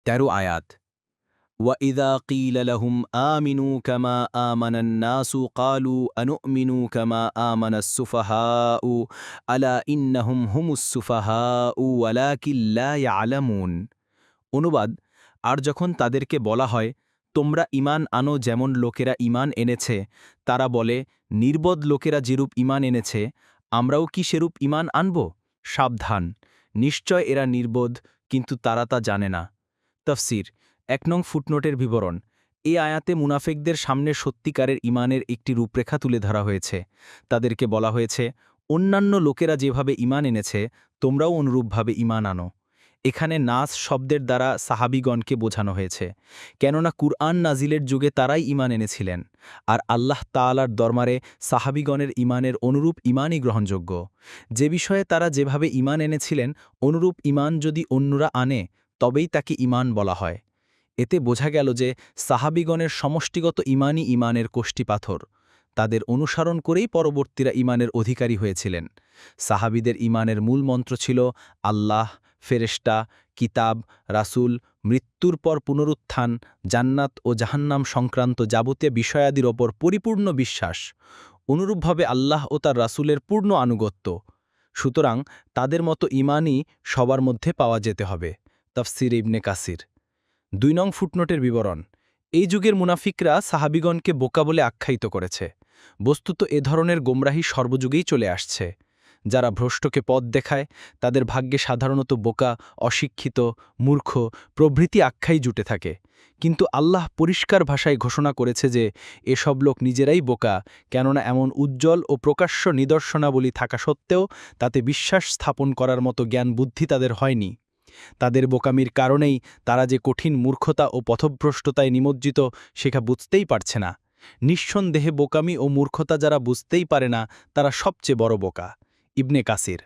13 আয়াত وَإِذَا قِيلَ لَهُمْ آمِنُوا كَمَا آمَنَ النَّاسُ قَالُوا أَنُؤْمِنُ كَمَا آمَنَ السُّفَهَاءُ أَلَا إِنَّهُمْ هُمُ السُّفَهَاءُ وَلَكِنْ لَا يَعْلَمُونَ। অনুবাদ, আর যখন তাদেরকে বলা হয় তোমরা ঈমান আনো যেমন লোকেরা ঈমান এনেছে, তারা বলে নির্বোধ লোকেরা যেরূপ ঈমান এনেছে আমরাও কি সেরূপ ঈমান আনব? সাবধান, নিশ্চয় এরা নির্বোধ, কিন্তু তারা তা জানে না। তাফসীর 1 নং ফুটনোটের বিবরণ। এই আয়াতে মুনাফিকদের সামনে সত্যিকারের ঈমানের একটি রূপরেখা তুলে ধরা হয়েছে। তাদেরকে বলা হয়েছে অন্যান্য লোকেরা যেভাবে ঈমান এনেছে তোমরাও অনুরূপভাবে ঈমান আনো। এখানে নাস শব্দের দ্বারা সাহাবীগণকে বোঝানো হয়েছে, কেননা কুরআন নাজিলের যুগে তারাই ঈমান এনেছিলেন, আর আল্লাহ তাআলার দরবারে সাহাবীগণের ঈমানের অনুরূপ ঈমানই গ্রহণযোগ্য। যে বিষয়ে তারা যেভাবে ঈমান এনেছিলেন অনুরূপ ঈমান যদি অন্যরা আনে তবেই তাকে ঈমান বলা হয়। এতে বোঝা গেল যে সাহাবীগণের সমষ্টিগত ঈমানই ঈমানের কোষ্ঠীপাথর। তাদের অনুসরণ করেই পরবর্তীরা ঈমানের অধিকারী হয়েছিলেন। সাহাবীদের ঈমানের মূল মন্ত্র ছিল আল্লাহ, ফেরেশতা, কিতাব, রাসূল, মৃত্যুর পর পুনরুত্থান, জান্নাত ও জাহান্নাম সংক্রান্ত যাবতীয় বিষয়াদির ওপর পরিপূর্ণ বিশ্বাস, অনুরূপভাবে আল্লাহ ও তার রাসূলের পূর্ণ আনুগত্য। সুতরাং তাদের মতো ঈমানই সবার মধ্যে পাওয়া যেতে হবে। তাফসীর ইবনে কাসির। 2 নং ফুটনোটের বিবরণ। এই যুগের মুনাফিকরা সাহাবীগণকে বোকা বলে আখ্যায়িত করেছে। বস্তুত এ ধরনের গোমরাহী সর্বযুগেই চলে আসছে। যারা ভ্রষ্টকে পথ দেখায় তাদের ভাগ্যে সাধারণত বোকা, অশিক্ষিত, মূর্খ প্রভৃতি আখ্যাই জুটে থাকে। কিন্তু আল্লাহ পরিষ্কার ভাষায় ঘোষণা করেছে যে এসব লোক নিজেরাই বোকা, কেননা এমন উজ্জ্বল ও প্রকাশ্য নিদর্শনাবলী থাকা সত্ত্বেও তাতে বিশ্বাস স্থাপন করার মতো জ্ঞান বুদ্ধি তাদের হয়নি। তাদের বোকামির কারণেই তারা যে কঠিন মূর্খতা ও পথভ্রষ্টতায় নিমজ্জিত সেটা বুঝতেই পারছে না। নিঃসন্দেহে বোকামি ও মূর্খতা যারা বুঝতেই পারে না তারা সবচেয়ে বড় বোকা। ইবনে কাসির।